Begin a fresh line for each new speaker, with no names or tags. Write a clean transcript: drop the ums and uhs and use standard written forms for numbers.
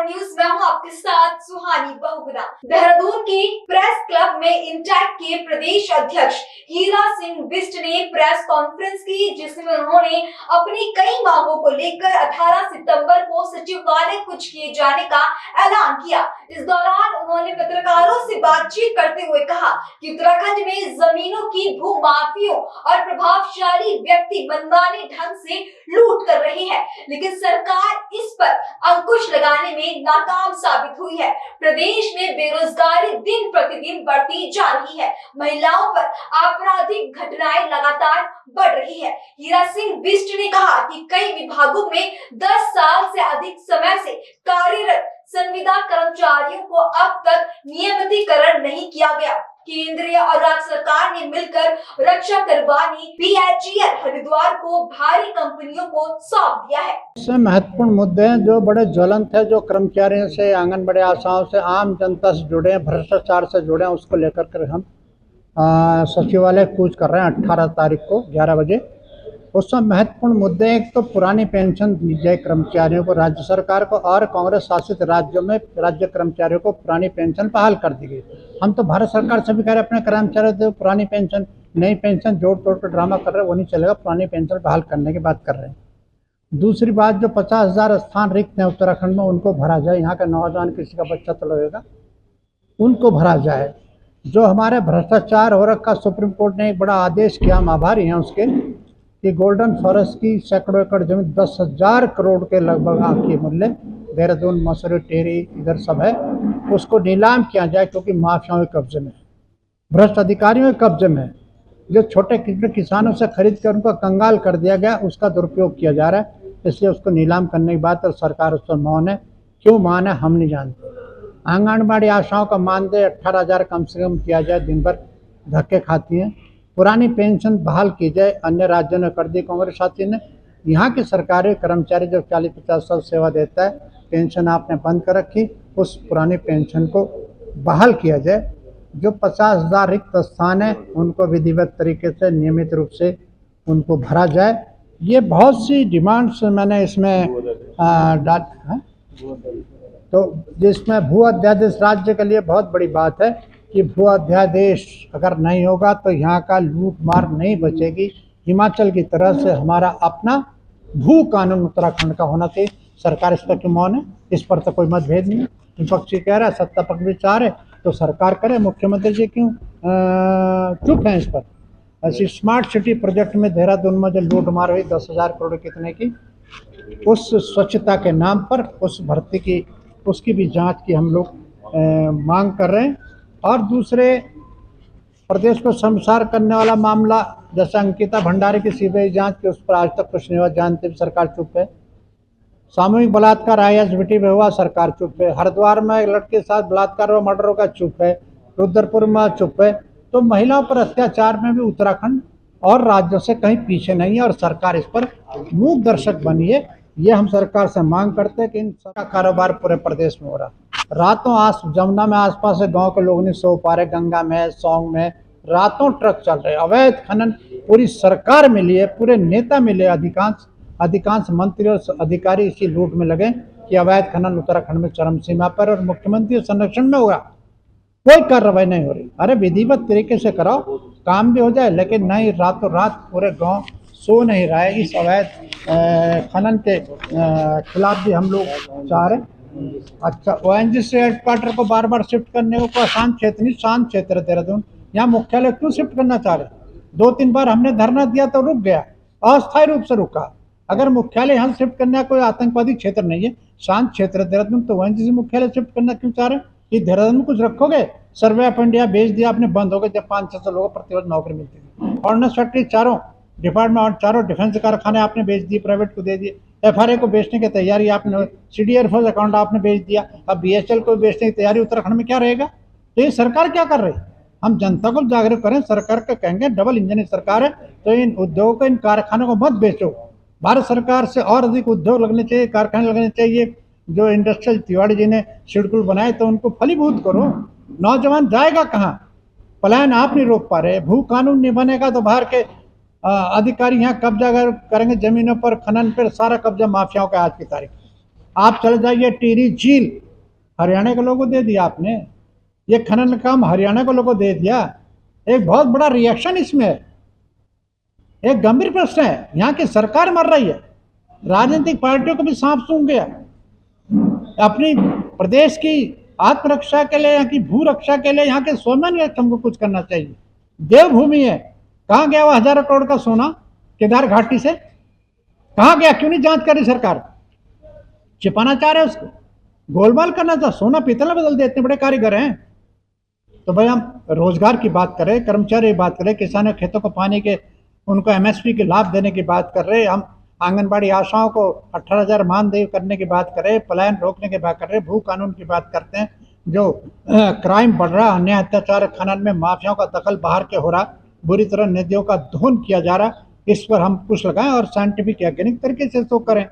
News में हूँ आपके साथ सुहानी बहुगुना। देहरादून के प्रेस क्लब में इंटैक के प्रदेश अध्यक्ष हीरा सिंह बिष्ट ने प्रेस कॉन्फ्रेंस की, जिसमें उन्होंने अपनी कई मांगों को लेकर 18 सितंबर को सचिवालय कूच किए जाने का ऐलान किया। इस दौरान उन्होंने पत्रकारों से बातचीत करते हुए कहा कि उत्तराखंड में जमीनों की भूमाफियों और प्रभावशाली व्यक्ति मनमाने ढंग से लूट कर रहे हैं, लेकिन सरकार इस पर अंकुश लगाने में नाकाम साबित हुई है। प्रदेश में बेरोजगारी दिन प्रतिदिन बढ़ती जा रही है। महिलाओं पर आपराधिक घटनाएं लगातार बढ़ रही है। हीरा सिंह बिष्ट ने कहा कि कई विभागों में 10 साल से अधिक समय से कार्यरत संविदा कर्मचारियों को अब तक नियमितीकरण नहीं किया गया। केंद्रीय और राज्य सरकार ने मिलकर रक्षा करवानी बीएचईएल हरिद्वार को भारी कंपनियों को सौंप दिया है।
इसमें महत्वपूर्ण मुद्दे हैं जो बड़े ज्वलंत है, जो कर्मचारियों से, आंगनबाड़ी आशाओं से, आम जनता से जुड़े हैं, भ्रष्टाचार से जुड़े हैं, उसको लेकर कर हम सचिवालय कूच कर रहे हैं 18 तारीख को 11 बजे। उसमें महत्वपूर्ण मुद्दे, एक तो पुरानी पेंशन दी जाए कर्मचारियों को, राज्य सरकार को, और कांग्रेस शासित राज्यों में राज्य कर्मचारियों को पुरानी पेंशन बहाल कर दी गई। हम तो भारत सरकार से भी कह रहे हैं अपने कर्मचारियों को पुरानी पेंशन, नई पेंशन जोड़ तोड़ कर ड्रामा कर रहे हैं, वो नहीं चलेगा, पुरानी पेंशन बहाल करने की बात कर रहे हैं। दूसरी बात, जो 50,000 स्थान रिक्त हैं उत्तराखंड में, उनको भरा जाए। यहाँ का नौजवान किसी का बच्चा तो लगेगा, उनको भरा जाए। जो हमारे भ्रष्टाचार हो रखा, सुप्रीम कोर्ट ने एक बड़ा आदेश किया, हम आभारी हैं उसके, कि गोल्डन फॉरेस्ट की सैकड़ों एकड़ जमीन 10,000 करोड़ के लगभग आंकी मूल्य, देहरादून, मसूरी, टेहरी, इधर सब है, उसको नीलाम किया जाए, क्योंकि माफियाओं के कब्जे में, भ्रष्ट अधिकारियों के कब्जे में। जो छोटे किसानों से खरीद कर उनको कंगाल कर दिया गया, उसका दुरुपयोग किया जा रहा है, इसलिए उसको नीलाम करने की बात, और सरकार उस पर मौन है। क्यों मौन है हम नहीं जानते। आंगनबाड़ी आशाओं का मानदेय 18,000 कम से कम किया जाए, दिन भर धक्के खाती हैं। पुरानी पेंशन बहाल की जाए, अन्य राज्यों ने कर दी कांग्रेस शासित ने। यहाँ के सरकारी कर्मचारी जो 40-50 साल सेवा देता है, पेंशन आपने बंद कर रखी, उस पुरानी पेंशन को बहाल किया जाए। जो 50,000 रिक्त स्थान है, उनको विधिवत तरीके से, नियमित रूप से उनको भरा जाए। ये बहुत सी डिमांड्स मैंने इसमें डाल है। तो जिसमें भू अध्यादेश राज्य के लिए बहुत बड़ी बात है कि भू अध्यादेश अगर नहीं होगा तो यहाँ का लूट मार नहीं बचेगी। हिमाचल की तरह से हमारा अपना भू कानून उत्तराखंड का होना चाहिए। सरकार इस पर क्यों मौन है? इस पर तो कोई मतभेद नहीं है। विपक्षी कह रहा है, सत्ता पक्ष भी चाह रहे, तो सरकार करे। मुख्यमंत्री जी क्यों चुप हैं इस पर? ऐसी स्मार्ट सिटी प्रोजेक्ट में देहरादून में जो लूट मार हुई 10,000 करोड़ कितने की, उस स्वच्छता के नाम पर, उस भर्ती की, उसकी भी जांच की हम लोग मांग कर रहे हैं। और दूसरे, प्रदेश को शर्मसार करने वाला मामला जैसे अंकिता भंडारी की सीबीआई जांच की, उस पर आज तक कुछ नहीं हुआ, जानते भी सरकार चुप है। सामूहिक बलात्कार आईएसबीटी में हुआ, सरकार चुप है। हरिद्वार में एक लड़के के साथ बलात्कार व मर्डर का चुप है। रुद्रपुर में चुप है। तो महिलाओं पर अत्याचार में भी उत्तराखंड और राज्यों से कहीं पीछे नहीं है, और सरकार इस पर मूक दर्शक बनी है। ये हम सरकार से मांग करते हैं कि इन सबका कारोबार पूरे प्रदेश में हो रहा। रातों जमुना में आसपास से गांव के लोग नहीं सो पा रहे, गंगा में, सौंग में रातों ट्रक चल रहे। अवैध खनन पूरी सरकार मिली है, पूरे नेता मिले, अधिकांश मंत्री और अधिकारी इसी लूट में लगे कि अवैध खनन उत्तराखंड में चरम सीमा पर, और मुख्यमंत्री संरक्षण में होगा, कोई कार्रवाई नहीं हो रही। अरे विधिवत तरीके से कराओ, काम भी हो जाए, लेकिन नहीं, रातों रात पूरे गांव सो नहीं रहा है। इस अवैध खनन के खिलाफ भी हम लोग चाह रहे। अच्छा, ओएनजीसी हेडक्वार्टर को बार बार शिफ्ट करने को आसान क्षेत्र नहीं, शांत क्षेत्र है देहरादून, यहाँ मुख्यालय क्यों शिफ्ट करना चाह रहे? 2-3 बार हमने धरना दिया तो रुक गया, अस्थायी रूप से रुका। अगर मुख्यालय यहाँ शिफ्ट करना कोई आतंकवादी क्षेत्र नहीं है, शांत क्षेत्र है देहरादून, तो ओएनजीसी मुख्यालय शिफ्ट करना क्यों चाह रहे? ये देहरादून में कुछ रखोगे? सर्वे ऑफ इंडिया भेज दिया आपने, बंद हो गए जब 500 लोगों को प्रतिवर्ष नौकरी मिलती थी। ऑर्डिनेंस फैक्ट्री चारों डिपार्टमेंट और चारों डिफेंस कारखाने आपने बेच दिए, प्राइवेट को दे दिए। एफआरए को बेचने की तैयारी आपने, सीडी एयरफोर्स अकाउंट आपने बेच दिया, अब बीएचएल को बेचने की तैयारी। उत्तराखंड में क्या रहेगा? तो ये सरकार क्या कर रही है? हम जनता को जागरूक करें। सरकार का कहेंगे डबल इंजन सरकार है, तो इन उद्योगों को, इन कारखानों को मत बेचो। भारत सरकार से और अधिक उद्योग लगने चाहिए, कारखाने लगने चाहिए। जो इंडस्ट्रियल तिवाड़ी जी ने शेड्यूल बनाए, तो उनको फलीभूत करो। नौजवान जाएगा कहाँ? पलायन आप नहीं रोक पा रहे। भू कानून नहीं बनेगा तो बाहर के अधिकारी यहाँ कब्जा करेंगे जमीनों पर, खनन पर, सारा कब्जा माफियाओं का आज की तारीख। आप चले जाइए टिहरी झील, हरियाणा के लोगों को दे दिया आपने, ये खनन का काम हरियाणा के लोगों को दे दिया। एक बहुत बड़ा रिएक्शन इसमें है, एक गंभीर प्रश्न है। यहाँ की सरकार मर रही है, राजनीतिक पार्टियों को भी सांप सूंघ गया। अपनी प्रदेश की आत्मरक्षा के लिए, यहाँ की भू रक्षा के लिए, यहाँ के स्वाभिमान के हमको कुछ करना चाहिए। देवभूमि है, कहाँ गया वो हजारों करोड़ का सोना केदार घाटी से, कहाँ गया? क्यों नहीं जांच करी सरकार? छिपाना चाह रहे उसको, गोलमाल करना चाह, सोना पीतल में बदल देते बड़े कारीगर हैं। तो भाई हम रोजगार की बात करें, कर्मचारी की बात करें, किसानों के खेतों को पानी के, उनको एमएसपी के लाभ देने की बात कर रहे, हम आंगनबाड़ी आशाओं को 18,000 मानदेय करने की बात करें, पलायन रोकने की बात कर रहे, भू कानून की बात करते हैं, जो क्राइम बढ़ रहा, अन्याय अत्याचार खनन में माफियाओं का दखल बाहर के हो रहा, बुरी तरह नदियों का दोहन किया जा रहा, इस पर हम कुछ लगाएं और साइंटिफिक वैज्ञानिक तरीके से इसको करें।